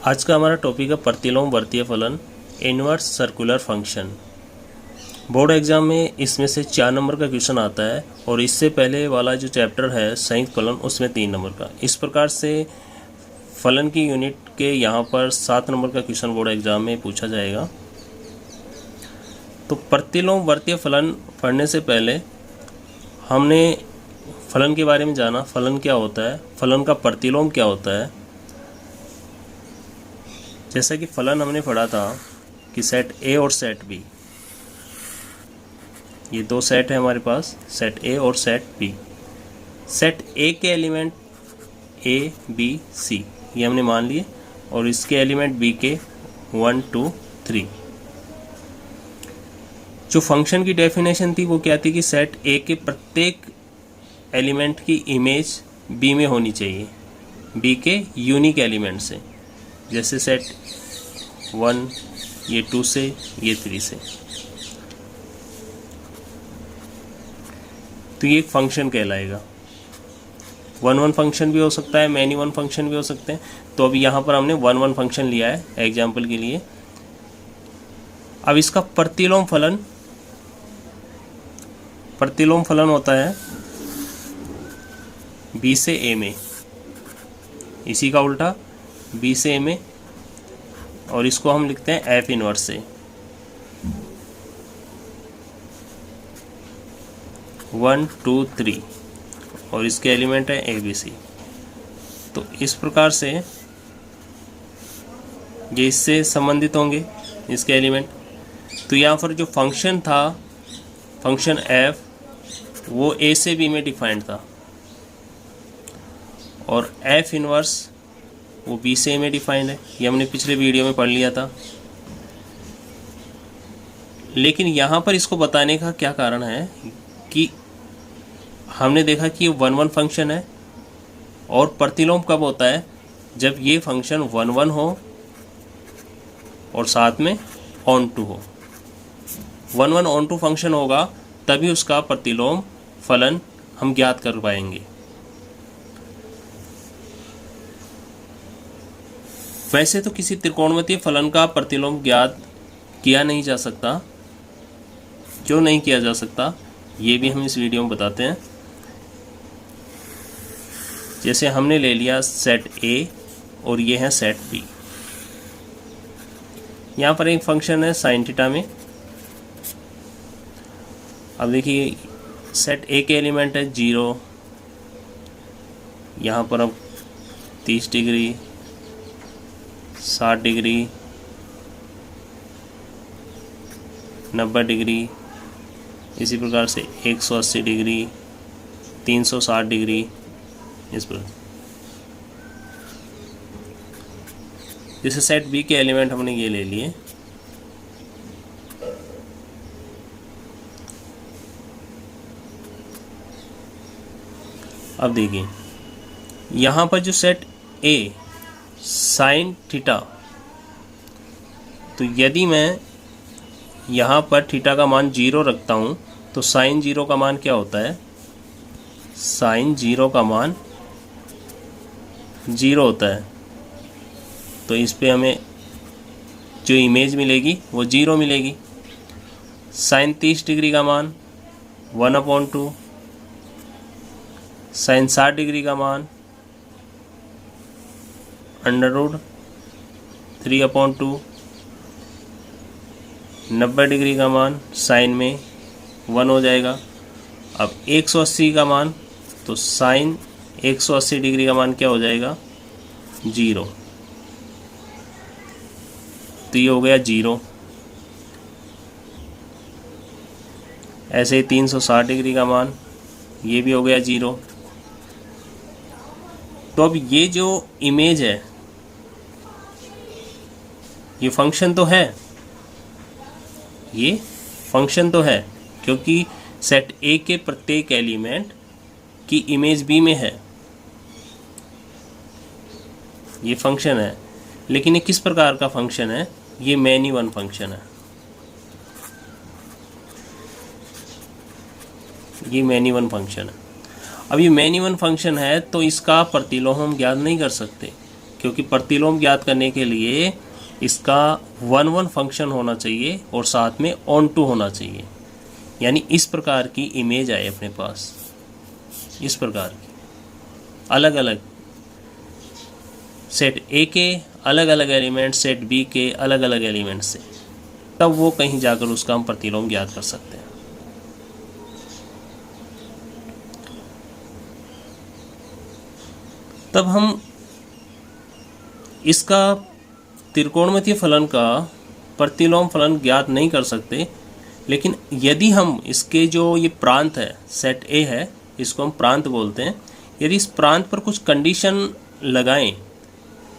आज का हमारा टॉपिक है प्रतिलोम वर्तीय फलन inverse circular function. Board exam में इसमें से 4 नंबर का क्वेश्चन आता है और इससे पहले वाला जो चैप्टर है संयुक्त फलन उसमें 3 नंबर का। इस प्रकार से फलन की यूनिट के यहाँ पर 7 नंबर का क्वेश्चन बोर्ड एग्जाम में पूछा जाएगा। तो प्रतिलोम वर्तीय फलन पढ़ने से पहले हमने फलन के बारे में जाना, फलन क्या होता है, फलन का प्रतिलोम क्या होता है। जैसा कि फलन हमने पढ़ा था कि सेट ए और सेट बी, ये 2 सेट है हमारे पास, सेट ए और सेट बी। सेट ए के एलिमेंट ए बी सी ये हमने मान लिए और इसके एलिमेंट बी के 1 2 3। जो फंक्शन की डेफिनेशन थी वो क्या थी कि सेट ए के प्रत्येक एलिमेंट की इमेज बी में होनी चाहिए, बी के यूनिक एलिमेंट से। जैसे सेट 1 ये 2 से, ये 3 से, तो ये एक फंक्शन कहलाएगा। 1 फंक्शन भी हो सकता है, मैनी 1 फंक्शन भी हो सकते हैं। तो अभी यहाँ पर हमने 1 फंक्शन लिया है एग्जाम्पल के लिए। अब इसका प्रतिलोम फलन होता है बी से ए में, इसी का उल्टा बी से ए में, और इसको हम लिखते हैं एफ इनवर्स से। 1 2 3 और इसके एलिमेंट है ए बी सी। तो इस प्रकार से ये इससे संबंधित होंगे इसके एलिमेंट। तो यहाँ पर जो फंक्शन था, फंक्शन एफ, वो ए से बी में डिफाइंड था और एफ इनवर्स वो बी से ए में डिफाइंड है। ये हमने पिछले वीडियो में पढ़ लिया था। लेकिन यहाँ पर इसको बताने का क्या कारण है कि हमने देखा कि ये 1 फंक्शन है और प्रतिलोम कब होता है, जब ये फंक्शन 1 हो और साथ में ऑन टू हो। 1 ऑन टू फंक्शन होगा तभी उसका प्रतिलोम फलन हम ज्ञात कर पाएंगे। वैसे तो किसी त्रिकोणमितीय फलन का प्रतिलोम ज्ञात किया नहीं जा सकता। क्यों नहीं किया जा सकता ये भी हम इस वीडियो में बताते हैं। जैसे हमने ले लिया सेट ए और ये है सेट बी। यहाँ पर एक फंक्शन है साइन थीटा में। अब देखिए सेट ए के एलिमेंट है 0, यहाँ पर अब 30 डिग्री, 60 डिग्री, 90 डिग्री, इसी प्रकार से 180 डिग्री, 360 डिग्री, इस प्रकार। जैसे सेट बी के एलिमेंट हमने ये ले लिए। अब देखिए यहाँ पर जो सेट ए साइन थीटा, तो यदि मैं यहाँ पर थीटा का मान 0 रखता हूँ तो साइन 0 का मान क्या होता है, साइन 0 का मान 0 होता है। तो इस पे हमें जो इमेज मिलेगी वो 0 मिलेगी। साइन 30 डिग्री का मान 1/2, साइन 60 डिग्री का मान √3/2, 90 डिग्री का मान साइन में 1 हो जाएगा। अब 180 का मान, तो साइन 180 डिग्री का मान क्या हो जाएगा, 0। तो ये हो गया 0। ऐसे ही 360 डिग्री का मान, ये भी हो गया 0। तो अब ये जो इमेज है, ये फंक्शन तो है, ये फंक्शन तो है, क्योंकि सेट ए के प्रत्येक एलिमेंट की इमेज बी में है, ये फंक्शन है। लेकिन ये किस प्रकार का फंक्शन है, ये मैनी 1 फंक्शन है। ये मैनी 1 फंक्शन है। अब ये मैनी वन फंक्शन है तो इसका प्रतिलोम हम ज्ञात नहीं कर सकते, क्योंकि प्रतिलोम ज्ञात करने के लिए इसका 1-1 फंक्शन होना चाहिए और साथ में ऑन टू होना चाहिए, यानी इस प्रकार की इमेज आए अपने पास, इस प्रकार की अलग अलग सेट ए के अलग अलग एलिमेंट सेट बी के अलग अलग एलिमेंट से, तब वो कहीं जाकर उसका हम प्रतिलोम ज्ञात कर सकते हैं। तब हम इसका त्रिकोणमितीय फलन का प्रतिलोम फलन ज्ञात नहीं कर सकते, लेकिन यदि हम इसके जो ये प्रांत है, सेट ए है, इसको हम प्रांत बोलते हैं, यदि इस प्रांत पर कुछ कंडीशन लगाएं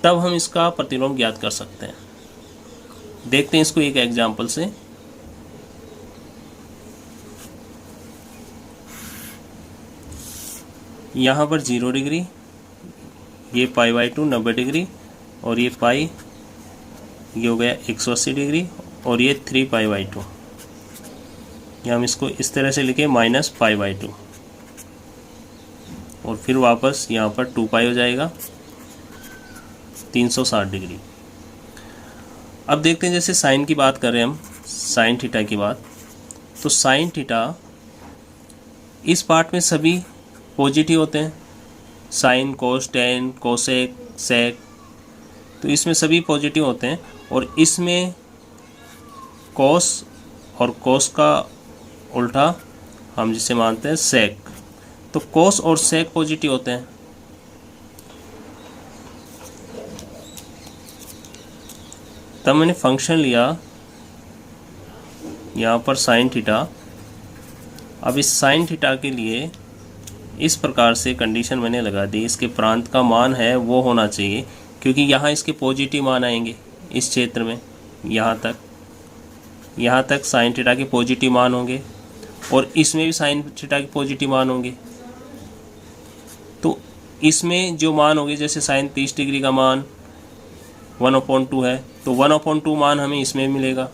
तब हम इसका प्रतिलोम ज्ञात कर सकते हैं। देखते हैं इसको एक एग्जाम्पल से। यहाँ पर 0 डिग्री, ये π/2 90 डिग्री, और ये पाई ये हो गया 180 डिग्री, और ये 3π/2। या हम इसको इस तरह से लिखे -π/2, और फिर वापस यहाँ पर 2π हो जाएगा 360 डिग्री। अब देखते हैं, जैसे साइन की बात कर रहे हैं हम, साइन थीटा की बात, तो साइन थीटा इस पार्ट में सभी पॉजिटिव होते हैं, साइन, कोस, टेन, कोसेक, सेक, तो इसमें सभी पॉजिटिव होते हैं, और इसमें कोस और कोस का उल्टा हम जिसे मानते हैं सेक, तो कोस और सेक पॉजिटिव होते हैं। तब मैंने फंक्शन लिया यहाँ पर साइन थीटा। अब इस साइन थीटा के लिए इस प्रकार से कंडीशन मैंने लगा दी, इसके प्रांत का मान है वो होना चाहिए, क्योंकि यहाँ इसके पॉजिटिव मान आएंगे इस क्षेत्र में, यहाँ तक साइन थीटा के पॉजिटिव मान होंगे, और इसमें भी साइन थीटा के पॉजिटिव मान होंगे। तो इसमें जो मान होंगे, जैसे साइन 30 डिग्री का मान 1/2 है, तो 1/2 मान हमें इसमें मिलेगा।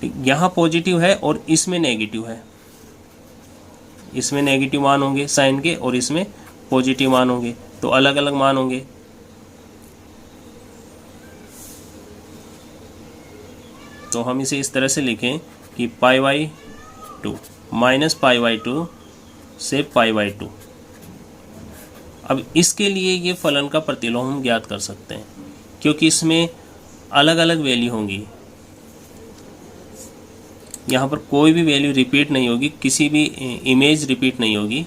यहाँ पॉजिटिव है और इसमें नेगेटिव है, इसमें नेगेटिव मान होंगे साइन के, और इसमें पॉजिटिव मान होंगे, तो अलग अलग मान होंगे। तो हम इसे इस तरह से लिखें कि π/2 -π/2 से π/2। अब इसके लिए ये फलन का प्रतिलोम हम ज्ञात कर सकते हैं, क्योंकि इसमें अलग अलग वैल्यू होंगी, यहाँ पर कोई भी वैल्यू रिपीट नहीं होगी, किसी भी इमेज रिपीट नहीं होगी।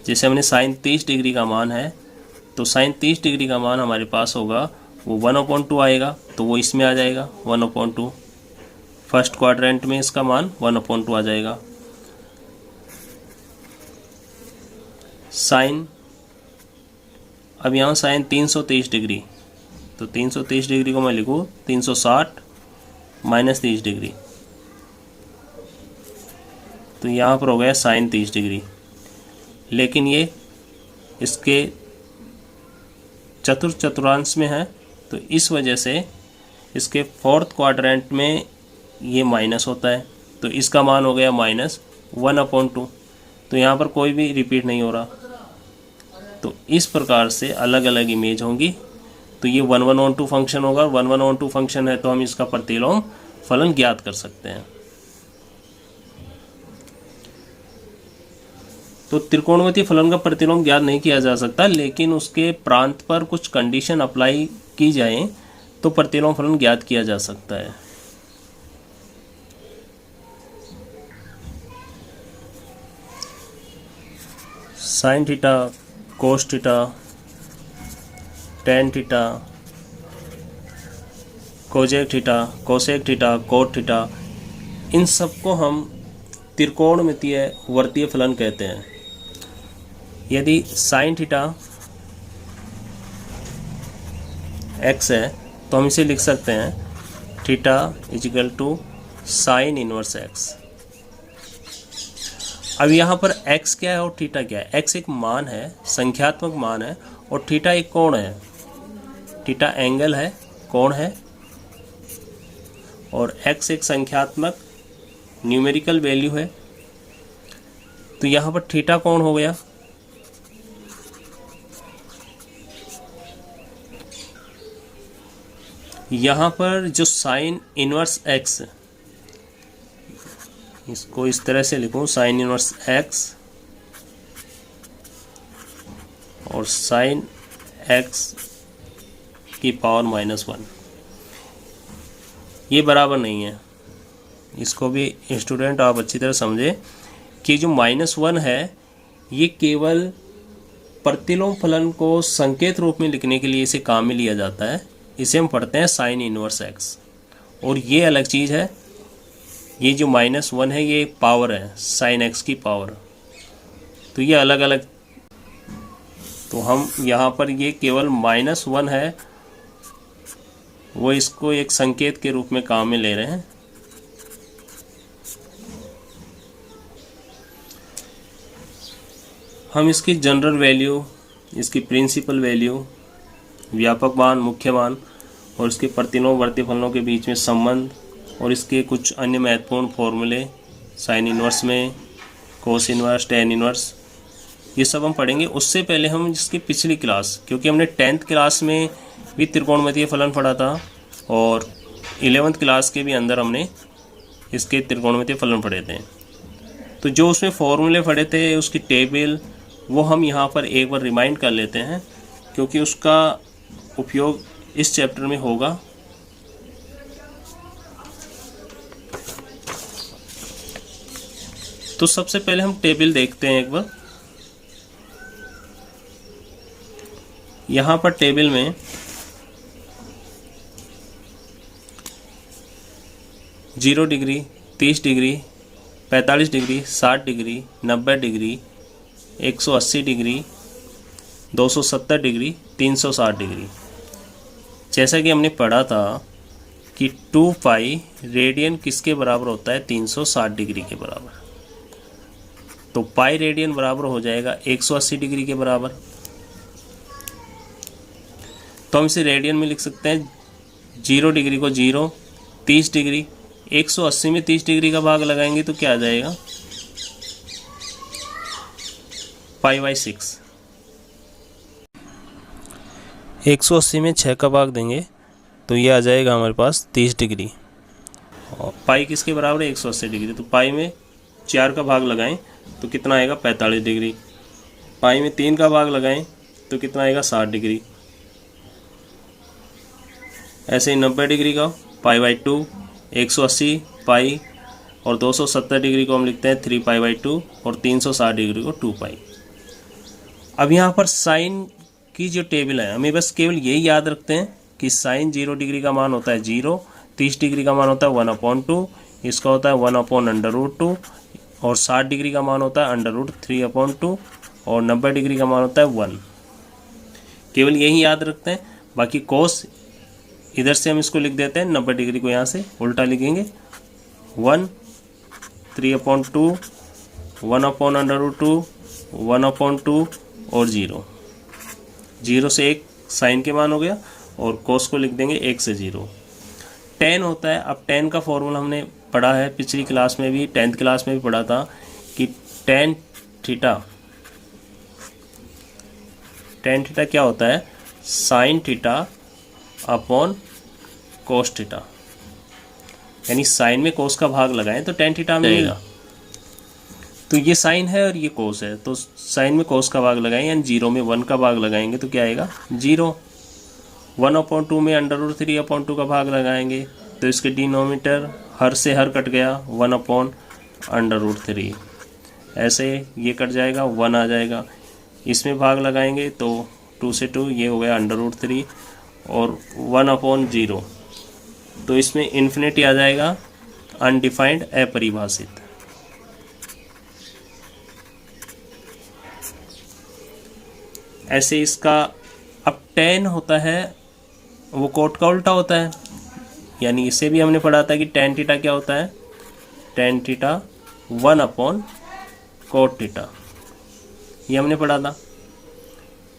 जैसे हमने साइन 30 डिग्री का मान है, तो साइन 30 डिग्री का मान हमारे पास होगा वो 1/2 आएगा, तो वो इसमें आ जाएगा 1/2। फर्स्ट क्वाड्रेंट में इसका मान 1/2 आ जाएगा। साइन, अब यहाँ साइन 330 डिग्री, तो 330 डिग्री को मैं लिखूँ 360 -30 डिग्री, तो यहाँ पर हो गया साइन 30 डिग्री। लेकिन ये इसके चतुर्थांश में है, तो इस वजह से इसके फोर्थ क्वाड्रेंट में ये माइनस होता है, तो इसका मान हो गया -1/2। तो यहाँ पर कोई भी रिपीट नहीं हो रहा। तो इस प्रकार से अलग अलग इमेज होंगी, तो ये 1/2 फंक्शन होगा। 1/2 फंक्शन है तो हम इसका प्रतिलोम फलन ज्ञात कर सकते हैं। तो त्रिकोणमितीय फलन का प्रतिलोम ज्ञात नहीं किया जा सकता, लेकिन उसके प्रांत पर कुछ कंडीशन अप्लाई की जाए तो प्रतिलोम फलन ज्ञात किया जा सकता है। Sine theta, cos theta, tan theta, cosec theta, cosec theta, cot theta, इन सबको हम त्रिकोणमितीय वर्तीय फलन कहते हैं। यदि साइन थीटा x है तो हम इसे लिख सकते हैं थीटा = साइन इनवर्स x। अब यहाँ पर x क्या है और थीटा क्या है? x एक मान है, संख्यात्मक मान है, और थीटा एक कोण है। थीटा एंगल है, कोण है, और x एक संख्यात्मक न्यूमेरिकल वैल्यू है। तो यहाँ पर थीटा कोण हो गया, यहाँ पर जो साइन इनवर्स एक्स, इसको इस तरह से लिखूँ, साइन इनवर्स एक्स और साइन एक्स की पावर -1, ये बराबर नहीं है। इसको भी स्टूडेंट आप अच्छी तरह समझे कि जो -1 है ये केवल प्रतिलोम फलन को संकेत रूप में लिखने के लिए इसे काम में लिया जाता है। इसे हम पढ़ते हैं साइन इनवर्स एक्स, और ये अलग चीज़ है। ये जो -1 है ये पावर है, साइन एक्स की पावर, तो ये अलग अलग। तो हम यहाँ पर ये केवल -1 है, वो इसको एक संकेत के रूप में काम में ले रहे हैं। हम इसकी जनरल वैल्यू, इसकी प्रिंसिपल वैल्यू, व्यापक मान, मुख्य मान और इसके प्रतिलोम वर्ती फलनों के बीच में संबंध और इसके कुछ अन्य महत्वपूर्ण फॉर्मूले, साइन इनवर्स में, कोस इनवर्स, टेन इनवर्स, ये सब हम पढ़ेंगे। उससे पहले हम इसकी पिछली क्लास, क्योंकि हमने 10th क्लास में भी त्रिकोणमितीय फलन पढ़ा था और 11th क्लास के भी अंदर हमने इसके त्रिकोणमितीय फलन पढ़े थे, तो जो उसमें फॉर्मूले पढ़े थे उसकी टेबल, वो हम यहाँ पर एक बार रिमाइंड कर लेते हैं, क्योंकि उसका उपयोग इस चैप्टर में होगा। तो सबसे पहले हम टेबल देखते हैं एक बार। यहाँ पर टेबल में 0 degree, 30 degree, 45 degree, 60 degree, 90 degree, 180 degree, 270 degree, 360 degree. जैसा कि हमने पढ़ा था कि 2 पाई रेडियन किसके बराबर होता है, 360 डिग्री के बराबर। तो पाई रेडियन बराबर हो जाएगा 180 डिग्री के बराबर। तो हम इसे रेडियन में लिख सकते हैं। 0 डिग्री को 0, 30 डिग्री, 180 में 30 डिग्री का भाग लगाएंगे तो क्या आ जाएगा, π/6। 180 में 6 का भाग देंगे तो ये आ जाएगा हमारे पास 30 डिग्री। और पाई किसके बराबर है, 180 डिग्री। तो पाई में 4 का भाग लगाएं तो कितना आएगा, 45 डिग्री। पाई में 3 का भाग लगाएं तो कितना आएगा, 60 डिग्री। ऐसे ही 90 डिग्री का π/2, 180 पाई और 270 डिग्री को हम लिखते हैं 3π/2 और 360 डिग्री को 2 पाई। अब यहाँ पर साइन की जो टेबल है, हमें बस केवल यही याद रखते हैं कि साइन 0 डिग्री का मान होता है 0, 30 डिग्री का मान होता है 1/2, इसका होता है 1/√2 और 60 डिग्री का मान होता है √3/2 और 90 डिग्री का मान होता है 1। केवल यही याद रखते हैं। बाकी कोस इधर से हम इसको लिख देते हैं, 90 डिग्री को यहाँ से उल्टा लिखेंगे, 1, 3/2, 1/√2, 1/2 और 0। 0 से 1 साइन के मान हो गया और कोस को लिख देंगे 1 से 0। tan होता है, अब tan का फॉर्मूला हमने पढ़ा है पिछली क्लास में भी, 10th क्लास में भी पढ़ा था कि tan थीटा क्या होता है, sine theta upon cos theta, यानी साइन में कोस का भाग लगाएं तो tan थीटा मिलेगा। तो ये साइन है और ये कोस है, तो साइन में कोस का भाग लगाएं, यानी 0 में 1 का भाग लगाएंगे तो क्या आएगा, 0। 1/2 में √3/2 का भाग लगाएंगे तो इसके डिनोमिनेटर हर से हर कट गया, 1/√3। ऐसे ये कट जाएगा, 1 आ जाएगा। इसमें भाग लगाएंगे तो 2 से 2 ये हो गया √3 और 1/0। तो इसमें इन्फिनिटी आ जाएगा, अनडिफाइंड, अपरिभाषित। ऐसे इसका अब tan होता है वो कोट का उल्टा होता है, यानी इसे भी हमने पढ़ा था कि tan थीटा क्या होता है, tan थीटा 1/cot थीटा, ये हमने पढ़ा था।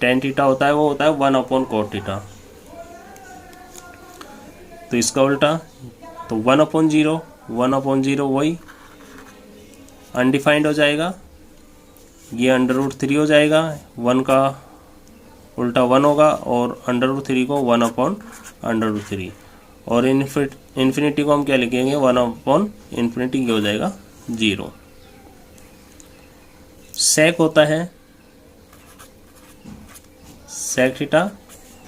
tan थीटा होता है वो होता है 1/cot थीटा। तो इसका उल्टा, तो 1/0, 1/0 वही अनडिफाइंड हो जाएगा, ये √3 हो जाएगा, 1 का उल्टा 1 होगा और √3 को 1/√3 और इन्फिनिटी को हम क्या लिखेंगे, 1/∞ क्या हो जाएगा 0। सेक होता है सेक थीटा,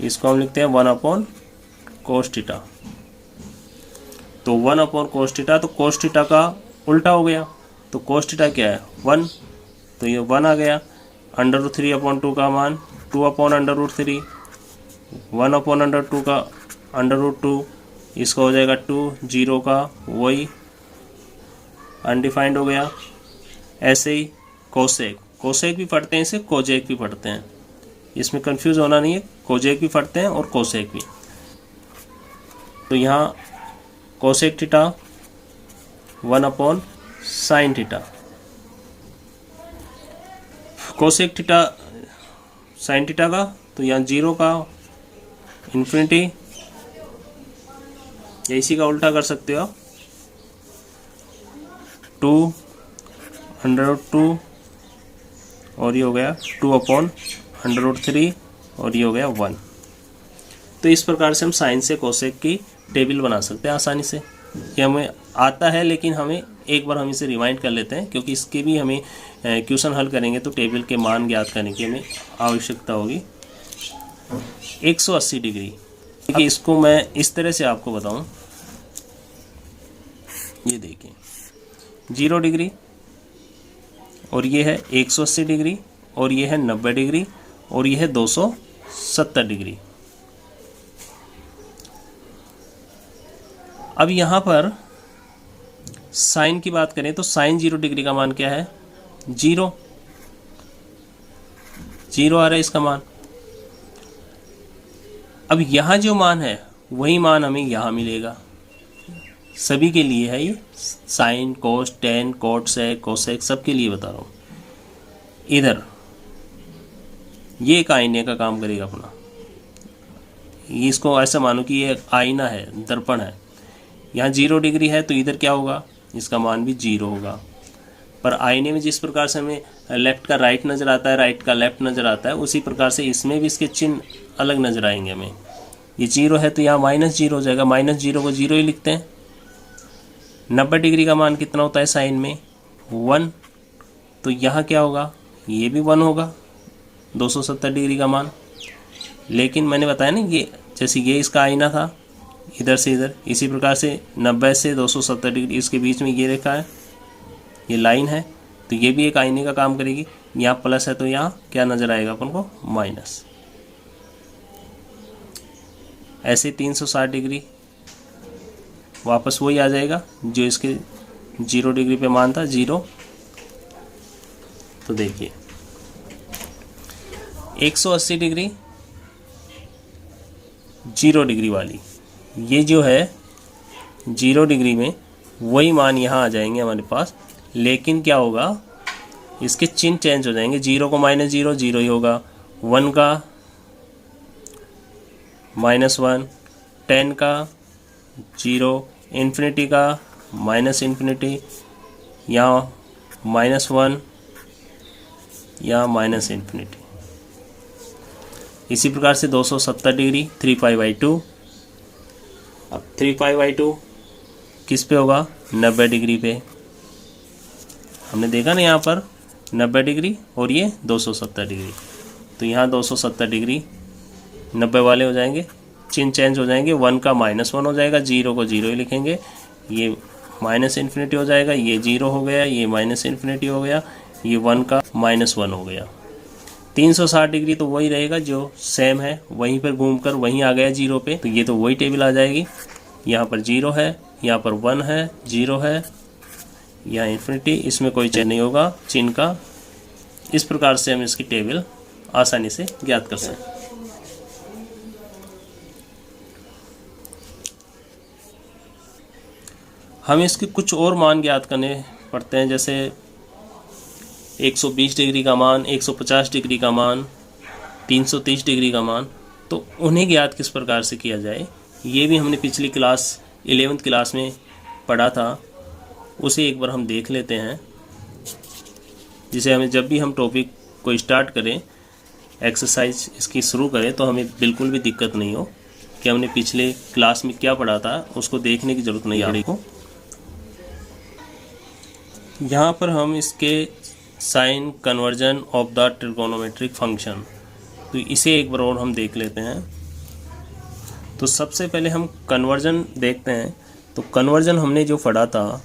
इसको हम लिखते हैं 1/cos थीटा। तो 1/cos थीटा, तो cos थीटा का उल्टा हो गया, तो cos थीटा क्या है 1, तो ये 1 आ गया। √3/2 का मान 2/√3, 1/√2 का √2, इसका हो जाएगा 2, 0 का वही अनडिफाइंड हो गया। ऐसे ही कोसेक, कोसेक भी पढ़ते हैं इसे, कोजेक भी पढ़ते हैं, इसमें कंफ्यूज होना नहीं है, कोजेक भी पढ़ते हैं और कोसेक भी। तो यहाँ cosec theta 1/sin theta, cosec theta sin theta का, तो यहाँ 0 का इन्फिनिटी, या इसी का उल्टा कर सकते हो आप, 2/√2 और ये हो गया 2/√3 और ये हो गया 1। तो इस प्रकार से हम साइन से कोसेक की टेबल बना सकते हैं आसानी से। ये हमें आता है, लेकिन हमें एक बार हम इसे रिवाइंड कर लेते हैं, क्योंकि इसके भी हमें क्वेश्चन हल करेंगे तो टेबल के मान ज्ञात करने की हमें आवश्यकता होगी। 180 डिग्री, देखिए इसको मैं इस तरह से आपको बताऊं, ये देखिए 0 डिग्री और ये है 180 डिग्री और ये है 90 डिग्री और ये है 270 डिग्री। अब यहाँ पर साइन की बात करें तो साइन 0 डिग्री का मान क्या है 0 आ रहा है इसका मान। अब यहाँ जो मान है वही मान हमें यहाँ मिलेगा, सभी के लिए है ये, sine cos tan cot sec cosec सबके लिए बता रहा हूँ। इधर ये एक आईने का काम करेगा अपना, इसको ऐसा मानो कि ये आईना है, दर्पण है। यहाँ 0 डिग्री है तो इधर क्या होगा, इसका मान भी 0 होगा। पर आईने में जिस प्रकार से हमें लेफ्ट का राइट नज़र आता है, राइट का लेफ्ट नज़र आता है, उसी प्रकार से इसमें भी इसके चिन्ह अलग नज़र आएंगे हमें। ये 0 है तो यहाँ -0 हो जाएगा, -0 को 0 ही लिखते हैं। 90 डिग्री का मान कितना होता है साइन में 1, तो यहाँ क्या होगा, ये भी 1 होगा 270 डिग्री का मान। लेकिन मैंने बताया ना, ये जैसे ये इसका आईना था इधर से इधर, इसी प्रकार से 90 से 270 डिग्री इसके बीच में ये रेखा है, ये लाइन है, तो ये भी एक आईने का काम करेगी। यहाँ प्लस है तो यहाँ क्या नज़र आएगा अपन को माइनस। ऐसे 360 डिग्री वापस वही आ जाएगा जो इसके 0 डिग्री पे मान था 0। तो देखिए 180 डिग्री 0 डिग्री वाली, ये जो है 0 डिग्री में वही मान यहाँ आ जाएंगे हमारे पास। लेकिन क्या होगा, इसके चिन्ह चेंज हो जाएंगे, 0 को -0 0 ही होगा, 1 का -1, 10 का 0, इन्फिनिटी का -इन्फिनिटी, यहाँ -1 या -इन्फिनिटी। इसी प्रकार से 270 डिग्री 3π/2। अब 3π/2 किस पे होगा 90 डिग्री पे। हमने देखा ना यहाँ पर 90 डिग्री और ये 270 डिग्री, तो यहाँ 270 डिग्री 90 वाले हो जाएंगे, चिन्ह चेंज हो जाएंगे, 1 का -1 हो जाएगा, 0 को 0 ही लिखेंगे, ये -इन्फिनिटी हो जाएगा, ये 0 हो गया, ये -इन्फिनिटी हो गया, ये 1 का -1 हो गया। 360 डिग्री तो वही रहेगा जो सेम है, वहीं पर घूमकर वहीं आ गया 0 पे, तो ये तो वही टेबल आ जाएगी। यहाँ पर 0 है, यहाँ पर 1 है, 0 है, यहाँ इन्फिनिटी, इसमें कोई चेंज नहीं होगा चिन्ह का। इस प्रकार से हम इसकी टेबल आसानी से ज्ञात कर सकते हैं। हमें इसके कुछ और मान ज्ञात करने पड़ते हैं, जैसे 120 डिग्री का मान, 150 डिग्री का मान, 330 डिग्री का मान। तो उन्हें ज्ञात किस प्रकार से किया जाए, ये भी हमने पिछली क्लास 11th क्लास में पढ़ा था, उसे एक बार हम देख लेते हैं, जिसे हमें जब भी हम टॉपिक को स्टार्ट करें, एक्सरसाइज इसकी शुरू करें, तो हमें बिल्कुल भी दिक्कत नहीं हो। कि हमने पिछले क्लास में क्या पढ़ा था, उसको देखने की ज़रूरत नहीं आ रही को। यहाँ पर हम इसके sign conversion of the trigonometric function, तो इसे एक बार और हम देख लेते हैं। तो सबसे पहले हम कन्वर्जन देखते हैं। तो कन्वर्जन हमने जो पढ़ा था,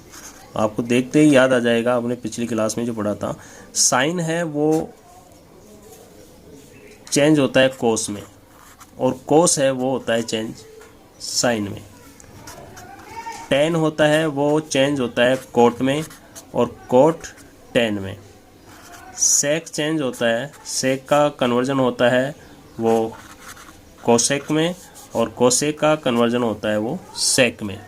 आपको देखते ही याद आ जाएगा, आपने पिछली क्लास में जो पढ़ा था। साइन है वो चेंज होता है कोस में, और कोस है वो होता है चेंज साइन में। टेन होता है वो चेंज होता है कोट में, और कोट टेन में। सेक चेंज होता है, सेक का कन्वर्जन होता है वो कोसेक में, और कोसेक का कन्वर्जन होता है वो सेक में।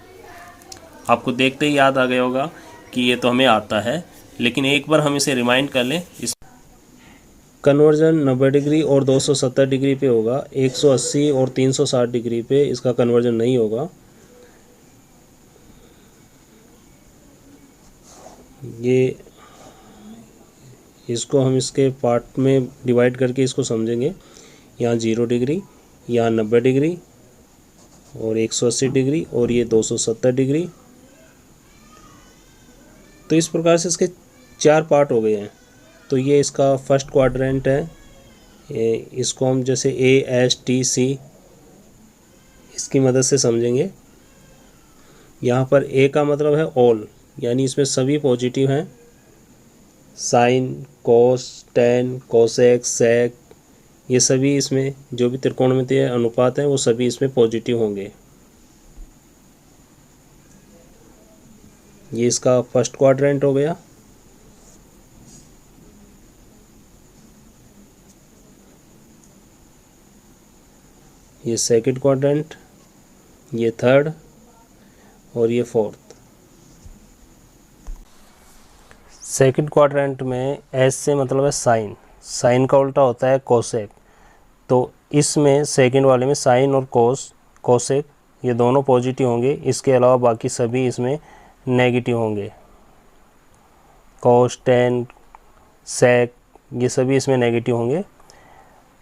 आपको देखते ही याद आ गया होगा कि ये तो हमें आता है, लेकिन एक बार हम इसे रिमाइंड कर लें। इस कन्वर्जन 90 डिग्री और 270 डिग्री पे होगा, 180 और 360 डिग्री पे इसका कन्वर्जन नहीं होगा। ये इसको हम इसके पार्ट में डिवाइड करके इसको समझेंगे। यहाँ 0 डिग्री, यहाँ 90 डिग्री और 180 डिग्री, और ये 270 डिग्री। तो इस प्रकार से इसके 4 पार्ट हो गए हैं। तो ये इसका फर्स्ट क्वाड्रेंट है। इसको हम जैसे ASTC इसकी मदद से समझेंगे। यहाँ पर A का मतलब है ऑल, यानी इसमें सभी पॉजिटिव हैं। साइन, कोस, टेन, कोसेक, सेक, ये सभी इसमें जो भी त्रिकोणमितीय अनुपात हैं वो सभी इसमें पॉजिटिव होंगे। ये इसका फर्स्ट क्वाड्रेंट हो गया। ये सेकंड क्वाड्रेंट, ये थर्ड, और ये फोर्थ। सेकंड क्वाड्रेंट में एस से मतलब है साइन, साइन का उल्टा होता है कोसेक। तो इसमें सेकंड वाले में साइन और कोसेक ये दोनों पॉजिटिव होंगे। इसके अलावा बाकी सभी इसमें नेगेटिव होंगे। कोस, टेन, सेक ये सभी इसमें नेगेटिव होंगे।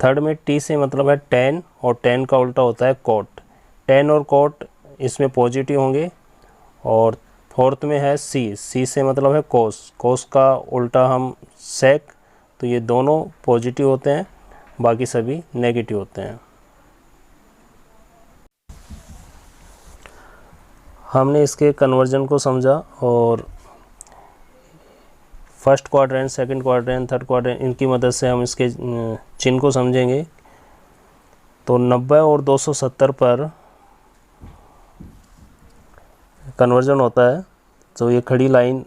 थर्ड में टी से मतलब है टेन, और टेन का उल्टा होता है कोट। टेन और कोट इसमें पॉजिटिव होंगे। और फोर्थ में है सी, सी से मतलब है कोस, कोस का उल्टा हम सेक। तो ये दोनों पॉजिटिव होते हैं, बाकी सभी नेगेटिव होते हैं। हमने इसके कन्वर्जन को समझा, और first quadrant, second quadrant, third quadrant, इनकी मदद से हम इसके चिन्ह को समझेंगे। तो 90 और 270 पर कन्वर्जन होता है। तो ये खड़ी लाइन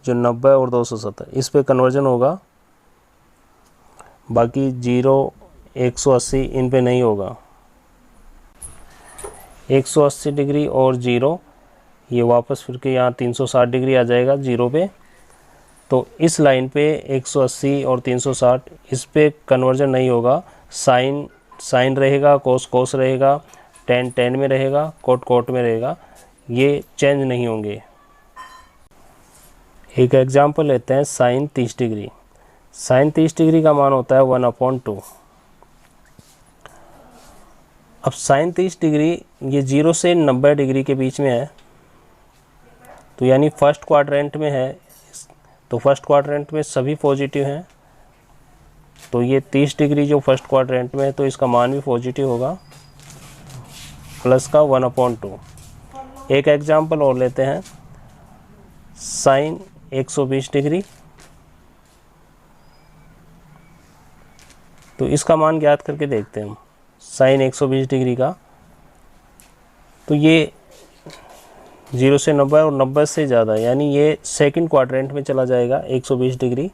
जो 90 और 270 इस पे कन्वर्जन होगा, बाकी 0, 180 इन पे नहीं होगा। 180 डिग्री और 0 ये वापस फिर के यहाँ 360 डिग्री आ जाएगा 0 पे। तो इस लाइन पे 180 और 360 इस पे कन्वर्जन नहीं होगा। साइन साइन रहेगा, कोस कोस रहेगा, टेन टेन में रहेगा, कोट कोट में रहेगा, ये चेंज नहीं होंगे। एक एग्जांपल लेते हैं, साइन 30 डिग्री। साइन 30 डिग्री का मान होता है 1/2। अब साइन 30 डिग्री ये 0 से 90 डिग्री के बीच में है, तो यानी फर्स्ट क्वाड्रेंट में है। तो फर्स्ट क्वाड्रेंट में सभी पॉजिटिव हैं, तो ये 30 डिग्री जो फर्स्ट क्वाड्रेंट में है तो इसका मान भी पॉजिटिव होगा, प्लस का 1/2। एक एग्जांपल और लेते हैं, साइन 120 डिग्री। तो इसका मान ज्ञात करके देखते हैं हम, साइन 120 डिग्री का। तो ये 0 से 90 और 90 से ज़्यादा, यानी ये सेकंड क्वाड्रेंट में चला जाएगा 120 डिग्री।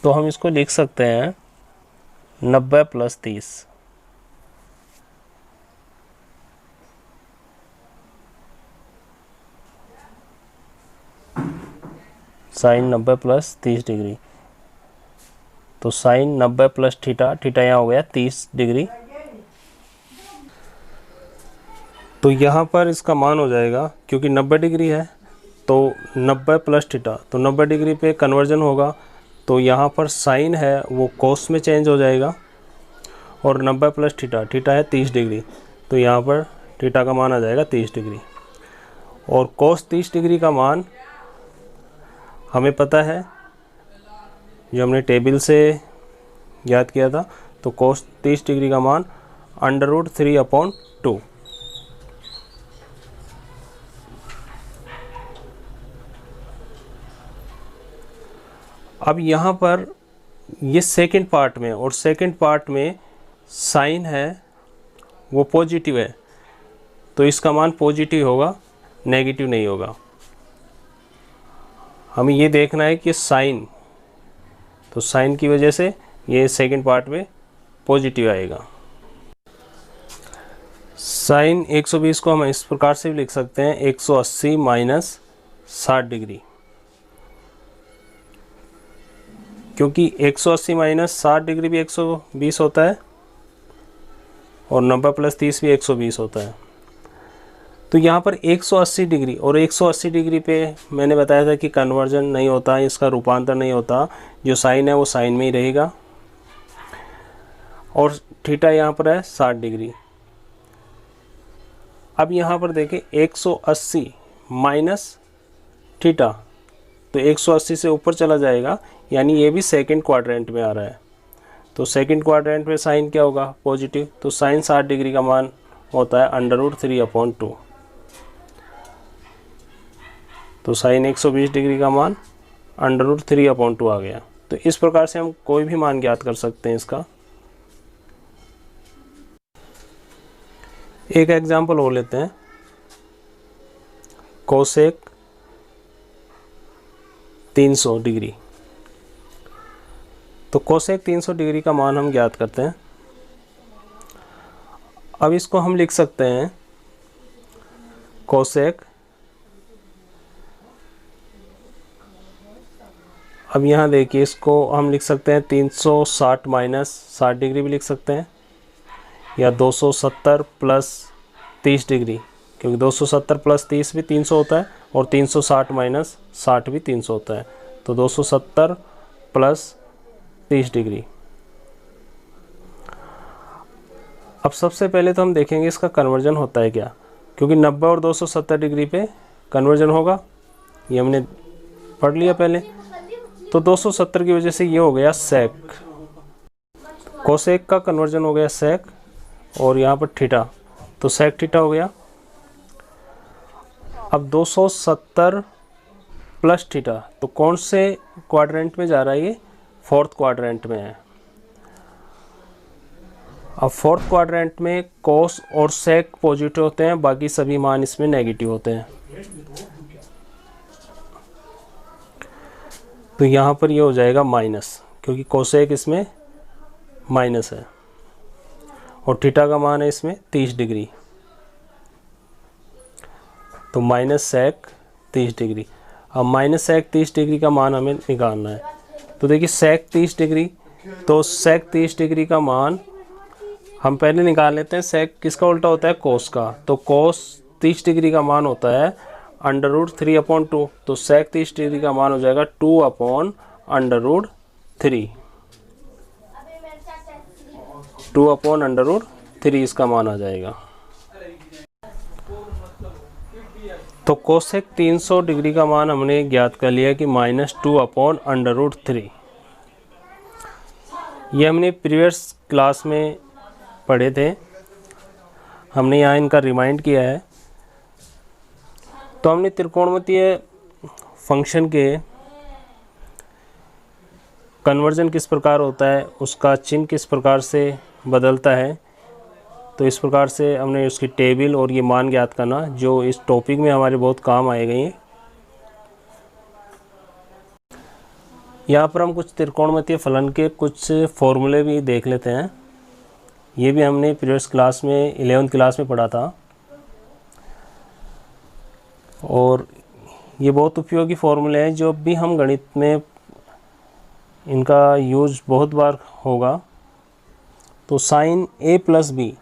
तो हम इसको लिख सकते हैं 90 + 30। Sine 90 + 30 degree. तो साइन 90 + थीटा, थीटा यहाँ हो गया 30 डिग्री। तो यहाँ पर इसका मान हो जाएगा, क्योंकि 90 डिग्री है तो 90 + थीटा, तो 90 डिग्री पे कन्वर्जन होगा। तो यहाँ पर साइन है वो कोस में चेंज हो जाएगा, और 90 प्लस थीटा, थीटा है 30 डिग्री, तो यहाँ पर थीटा का मान आ जाएगा 30 डिग्री। और कोस 30 डिग्री का मान हमें पता है, जो हमने टेबल से याद किया था, तो कोस 30 डिग्री का मान √3/2। अब यहाँ पर ये सेकंड पार्ट में, और सेकंड पार्ट में साइन है वो पॉजिटिव है, तो इसका मान पॉजिटिव होगा, नेगेटिव नहीं होगा। हमें ये देखना है कि साइन, तो साइन की वजह से ये सेकंड पार्ट में पॉजिटिव आएगा। साइन 120 को हम इस प्रकार से भी लिख सकते हैं, 180 माइनस 60 डिग्री, क्योंकि 180 माइनस 60 डिग्री भी 120 होता है और 90 प्लस 30 भी 120 होता है। तो यहाँ पर 180 डिग्री और 180 डिग्री पे मैंने बताया था कि कन्वर्जन नहीं होता, इसका रूपांतर नहीं होता, जो साइन है वो साइन में ही रहेगा। और थीटा यहाँ पर है 60 डिग्री। अब यहाँ पर देखें 180 माइनस थीटा, तो 180 से ऊपर चला जाएगा, यानी ये भी सेकंड क्वाड्रेंट में आ रहा है। तो सेकंड क्वाड्रेंट में साइन क्या होगा, पॉजिटिव, तो साइन 60 डिग्री का मान होता है √3/2। तो साइन 120 डिग्री का मान √3/2 आ गया। तो इस प्रकार से हम कोई भी मान ज्ञात कर सकते हैं इसका। एक एग्जांपल और लेते हैं, कोसेक 300 डिग्री। तो कोसेक 300 डिग्री का मान हम ज्ञात करते हैं। अब इसको हम लिख सकते हैं कोसेक, अब यहाँ देखिए इसको हम लिख सकते हैं 360 माइनस 60 डिग्री भी लिख सकते हैं, या 270 प्लस 30 डिग्री, क्योंकि 270 प्लस 30 भी 300 होता है और 360 माइनस 60 भी 300 होता है। तो 270 प्लस 30 डिग्री। अब सबसे पहले तो हम देखेंगे इसका कन्वर्जन होता है क्या, क्योंकि 90 और 270 डिग्री पे कन्वर्जन होगा, ये हमने पढ़ लिया पहले। तो 270 की वजह से ये हो गया सेक, कोसेक का कन्वर्जन हो गया सेक, और यहाँ पर थीटा, तो सेक थीटा हो गया। अब 270 प्लस थीटा, तो कौन से क्वाड्रेंट में जा रहा है, ये फोर्थ क्वाड्रेंट में है। अब फोर्थ क्वाड्रेंट में कोस और सेक पॉजिटिव होते हैं, बाकी सभी मान इसमें नेगेटिव होते हैं। तो यहाँ पर ये हो जाएगा माइनस, क्योंकि कोसेक इसमें माइनस है, और थीटा का मान है इसमें 30 डिग्री, तो माइनस सेक 30 डिग्री। अब माइनस सेक 30 डिग्री का मान हमें निकालना है। तो देखिए सेक 30 डिग्री, तो सेक 30 डिग्री का मान हम पहले निकाल लेते हैं। सेक किसका उल्टा होता है, कोस का, तो कोस 30 डिग्री का मान होता है √3/2। तो सेक 30 डिग्री का मान हो जाएगा 2/√3, 2/√3 इसका मान आ जाएगा। तो कोसेक 300 डिग्री का मान हमने ज्ञात कर लिया कि -2/√3। ये हमने प्रीवियस क्लास में पढ़े थे, हमने यहाँ इनका रिमाइंड किया है। तो हमने त्रिकोणमितीय फंक्शन के कन्वर्जन किस प्रकार होता है, उसका चिन्ह किस प्रकार से बदलता है, तो इस प्रकार से हमने उसकी टेबल और ये मान ज्ञात करना, जो इस टॉपिक में हमारे बहुत काम आए गए हैं। यहाँ पर हम कुछ त्रिकोणमितीय फलन के कुछ फॉर्मूले भी देख लेते हैं। ये भी हमने प्रीवियस क्लास में 11th क्लास में पढ़ा था, और ये बहुत उपयोगी फॉर्मूले हैं, जो भी हम गणित में इनका यूज बहुत बार होगा। तो साइन a प्लस बी,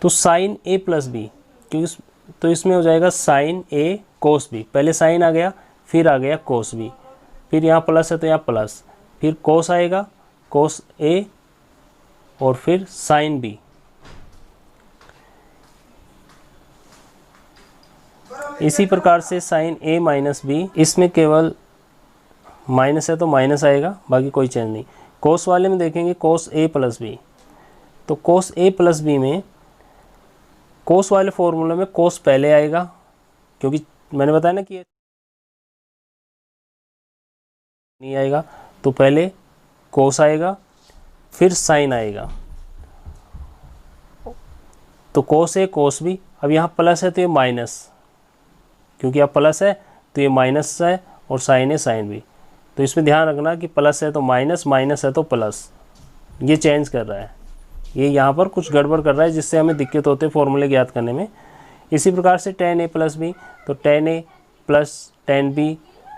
तो साइन a प्लस बी, क्योंकि तो इसमें हो जाएगा साइन ए कोस बी, पहले साइन आ गया फिर आ गया कोस बी, फिर यहाँ प्लस है तो यहाँ प्लस, फिर कोस आएगा कोस ए और फिर साइन बी। इसी प्रकार से साइन ए माइनस बी, इसमें केवल माइनस है तो माइनस आएगा, बाकी कोई चेंज नहीं। कोस वाले में देखेंगे कोस ए प्लस बी, तो कोस ए प्लस बी में कोस वाले फॉर्मूले में कोस पहले आएगा, क्योंकि मैंने बताया ना कि नहीं आएगा, तो पहले कोस आएगा फिर साइन आएगा, तो कोस ए कोस बी। अब यहाँ प्लस है तो ये माइनस, क्योंकि अब प्लस है तो ये माइनस है और साइन है साइन बी, तो इसमें ध्यान रखना कि प्लस है तो माइनस, माइनस है तो प्लस, ये चेंज कर रहा है, ये यहाँ पर कुछ गड़बड़ कर रहा है जिससे हमें दिक्कत होती है फॉर्मूले ज्ञात करने में। इसी प्रकार से tan a प्लस बी, तो tan a plus tan b,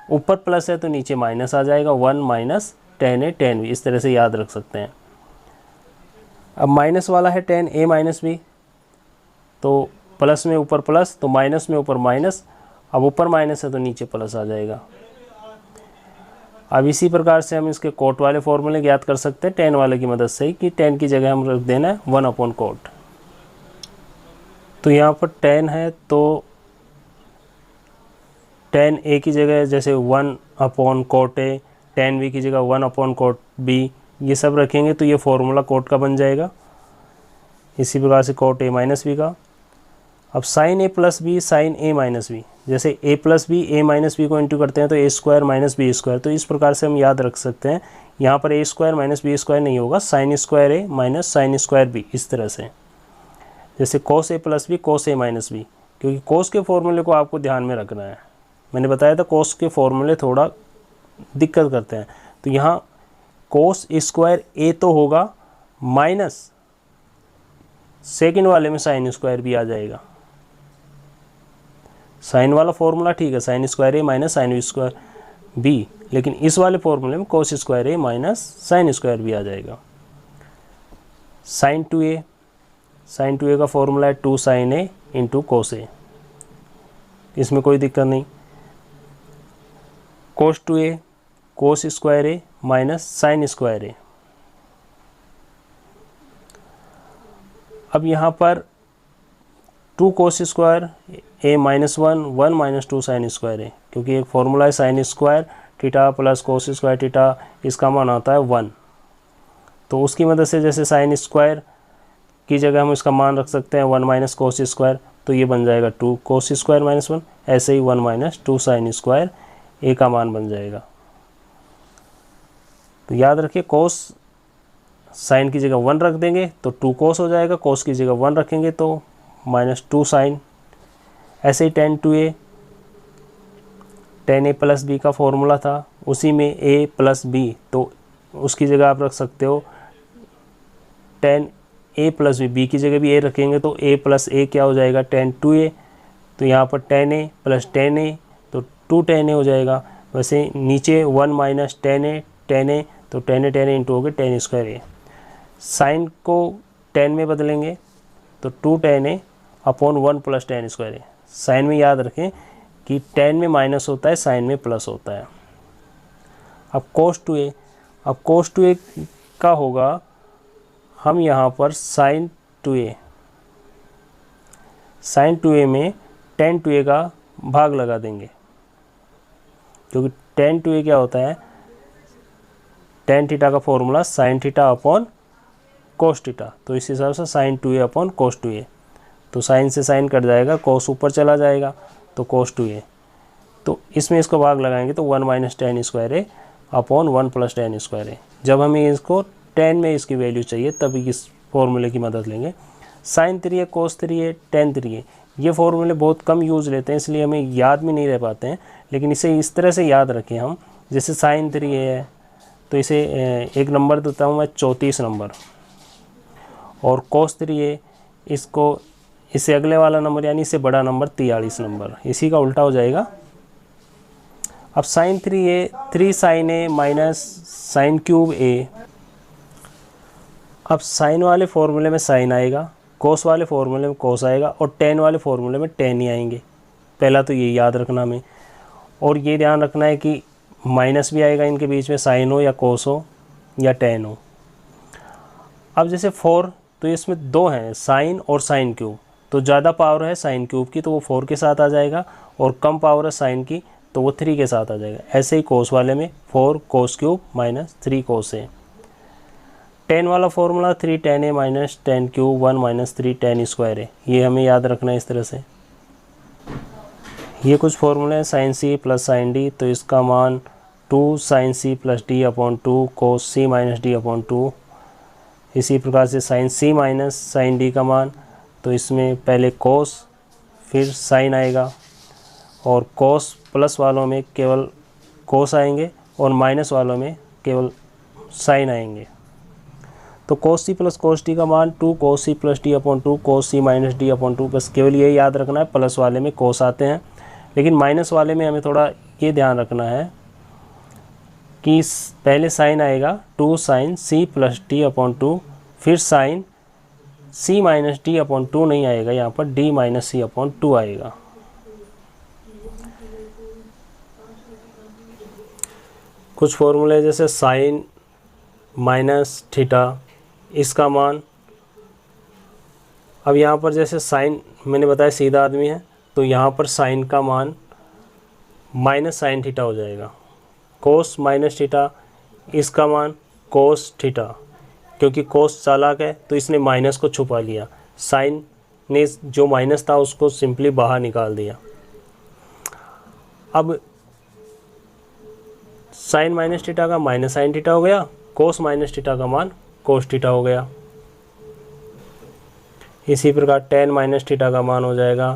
ऊपर प्लस है तो नीचे माइनस आ जाएगा, 1 minus tan a tan b, इस तरह से याद रख सकते हैं। अब माइनस वाला है tan a माइनस बी, तो प्लस में ऊपर प्लस तो माइनस में ऊपर माइनस, अब ऊपर माइनस है तो नीचे प्लस आ जाएगा। अब इसी प्रकार से हम इसके कोट वाले फॉर्मूले ज्ञात कर सकते हैं tan वाले की मदद से ही, कि tan की जगह हम रख देना है 1 अपॉन कोट। तो यहाँ पर tan है तो tan a की जगह जैसे 1 upon coat a, tan b की जगह 1 अपॉन कोट b, ये सब रखेंगे तो ये फॉर्मूला कोट का बन जाएगा। इसी प्रकार से कोट a माइनस बी का। अब sine A plus B sine A minus B, जैसे a plus B A minus B को इंटू करते हैं तो a square minus B square, तो इस प्रकार से हम याद रख सकते हैं। यहाँ पर a square minus B square नहीं होगा, sine square A minus sine square B, इस तरह से। जैसे cos A plus B cos A minus B, क्योंकि कोस के फॉर्मूले को आपको ध्यान में रखना है। मैंने बताया था कोस के फॉर्मूले थोड़ा दिक्कत करते हैं, तो यहाँ कोस स्क्वायर ए तो होगा, माइनस सेकेंड वाले में साइन स्क्वायर बी आ जाएगा। साइन वाला फॉर्मूला ठीक है, sine square A minus sine square B, लेकिन इस वाले फॉर्मूले में कोस square A minus sine square B आ जाएगा। Sign to A, sign to ए का फॉर्मूला है 2 साइन ए इंटू कोस ए, इसमें कोई दिक्कत नहीं। Cos two A cos square A minus sine square A. अब यहाँ पर 2 cos square A minus 1 1 minus 2 sine square A, क्योंकि एक फॉर्मूला है sine square theta plus cos square theta, इसका मान आता है 1, तो उसकी मदद से जैसे साइन स्क्वायर की जगह हम इसका मान रख सकते हैं 1 माइनस कोस स्क्वायर, तो ये बन जाएगा 2 कोस स्क्वायर माइनस 1, ऐसे ही 1 माइनस 2 साइन स्क्वायर ए का मान बन जाएगा। तो याद रखिए कोस साइन की जगह 1 रख देंगे तो 2 कोस हो जाएगा, कोस की जगह 1 रखेंगे तो माइनस 2 साइन। ऐसे ही tan two A, tan a plus B का फॉर्मूला था, उसी में a प्लस बी, तो उसकी जगह आप रख सकते हो tan a plus B, B की जगह भी a रखेंगे तो a प्लस a क्या हो जाएगा tan टू ए, तो यहाँ पर tan a plus tan a तो 2 tan a हो जाएगा। वैसे नीचे 1 माइनस tan a तो tan a इंटू हो गए tan स्क्वायर a। साइन को tan में बदलेंगे तो 2 tan a upon 1 plus tan square a। Sine में याद रखें कि tan में माइनस होता है, साइन में प्लस होता है। अब cos टू ए, अब cos टू ए का होगा, हम यहाँ पर sin two A, sin two A में tan टू ए का भाग लगा देंगे, क्योंकि tan टू ए क्या होता है, tan थीटा का formula sin theta upon cos theta, तो इस हिसाब से sin two A upon cos two A, तो साइन से साइन कट जाएगा, कोस ऊपर चला जाएगा तो cos टू ए, तो इसमें इसको भाग लगाएंगे तो 1 माइनस tan स्क्वायर ए अपॉन 1 प्लस tan स्क्वायर ए। जब हमें इसको tan में इसकी वैल्यू चाहिए तभी इस फॉर्मूले की मदद लेंगे। साइन 3 है cos 3 है tan 3 है, ये फॉर्मूले बहुत कम यूज़ लेते हैं इसलिए हमें याद में नहीं रह पाते हैं, लेकिन इसे इस तरह से याद रखें हम, जैसे साइन 3 है तो इसे एक नंबर देता हूँ मैं 34 नंबर, और cos 3 है इसको इससे अगले वाला नंबर यानी इससे बड़ा नंबर 43 नंबर, इसी का उल्टा हो जाएगा। अब साइन 3 है 3 sign A minus sine cube ए। अब साइन वाले फॉर्मूले में साइन आएगा, कोस वाले फॉर्मूले में कोस आएगा और टेन वाले फॉर्मूले में टेन ही आएंगे। पहला तो ये याद रखना हमें, और ये ध्यान रखना है कि माइनस भी आएगा इनके बीच में, साइन हो या कोस हो या टेन हो। अब जैसे 4 तो इसमें 2 हैं, साइन और साइन क्यूब, तो ज़्यादा पावर है साइन क्यूब की तो वो 4 के साथ आ जाएगा, और कम पावर है साइन की तो वो 3 के साथ आ जाएगा। ऐसे ही कोस वाले में 4 कोस क्यूब माइनस 3 कोस है। टेन वाला formula 3 tan a minus ten cube 1 minus 3 tan square है, ये हमें याद रखना है इस तरह से। ये कुछ फॉर्मूले हैं, sine C plus sine D, तो इसका मान 2 sine C plus D upon 2 cos C minus D upon 2। इसी प्रकार से sine C minus sine D का मान, तो इसमें पहले कोस फिर साइन आएगा, और कोस प्लस वालों में केवल कोस आएंगे और माइनस वालों में केवल साइन आएंगे। तो कोस सी प्लस कोस डी का मान 2 कोस सी plus D upon 2 cos C minus D upon 2। बस केवल ये याद रखना है, प्लस वाले में कोस आते हैं, लेकिन माइनस वाले में हमें थोड़ा ये ध्यान रखना है कि पहले साइन आएगा 2 sine C plus D upon 2, फिर sine C minus D upon 2 नहीं आएगा, यहाँ पर डी माइनस सी अपॉन 2 आएगा। कुछ फॉर्मूले जैसे साइन माइनस थीटा, इसका मान, अब यहाँ पर जैसे साइन मैंने बताया सीधा आदमी है, तो यहाँ पर साइन का मान माइनस साइन थीटा हो जाएगा। कोस माइनस थीटा, इसका मान कोस थीटा, क्योंकि कोस चालाक है तो इसने माइनस को छुपा लिया, साइन ने जो माइनस था उसको सिंपली बाहर निकाल दिया। अब साइन माइनस थीटा का माइनस साइन थीटा हो गया, कोस माइनस थीटा का मान कोस थीटा हो गया। इसी प्रकार टेन माइनस थीटा का मान हो जाएगा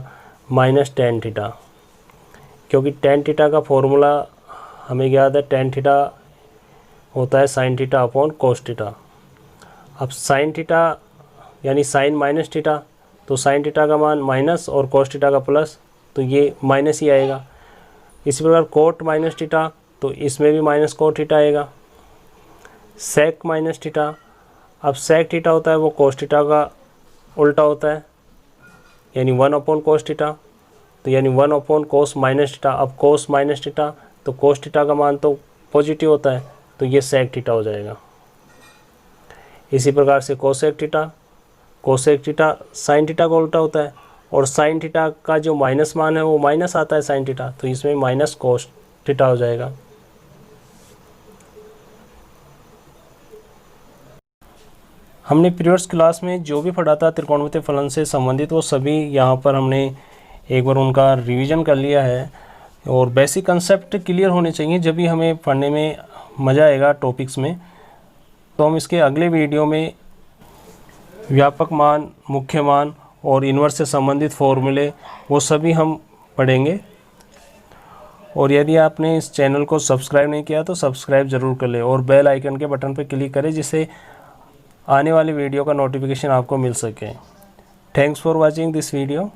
माइनस टेन थीटा, क्योंकि टेन थीटा का फॉर्मूला हमें याद है, टेन थीटा होता है sine theta upon cos theta. अब साइन थीटा यानी साइन माइनस थीटा, तो साइन थीटा का मान माइनस और कोस थीटा का प्लस, तो ये माइनस ही आएगा। इसी प्रकार कोट माइनस थीटा, तो इसमें भी माइनस कोट थीटा आएगा। सेक माइनस थीटा, अब सेक थीटा होता है वो कोस थीटा का उल्टा होता है, यानी 1 अपॉन कोस थीटा, तो यानी 1 अपॉन कोस माइनस थीटा। अब कोस माइनस थीटा, तो कोस थीटा का मान तो पॉजिटिव होता है, तो ये सेक थीटा हो जाएगा। इसी प्रकार से कोसेक थीटा साइन थीटा का उल्टा होता है, और साइन थीटा का जो माइनस मान है वो माइनस आता है साइन थीटा, तो इसमें माइनस कोस थीटा हो जाएगा। हमने पीरियड्स क्लास में जो भी पढ़ा था त्रिकोणमितीय फलन से संबंधित, वो सभी यहाँ पर हमने एक बार उनका रिवीजन कर लिया है, और बेसिक कंसेप्ट क्लियर होने चाहिए जब भी हमें पढ़ने में मज़ा आएगा टॉपिक्स में। तो हम इसके अगले वीडियो में व्यापक मान, मुख्य मान और इन्वर्स से संबंधित फॉर्मूले वो सभी हम पढ़ेंगे। और यदि आपने इस चैनल को सब्सक्राइब नहीं किया तो सब्सक्राइब ज़रूर कर ले, और बेल आइकन के बटन पर क्लिक करें जिससे आने वाली वीडियो का नोटिफिकेशन आपको मिल सके। Thanks for watching this video.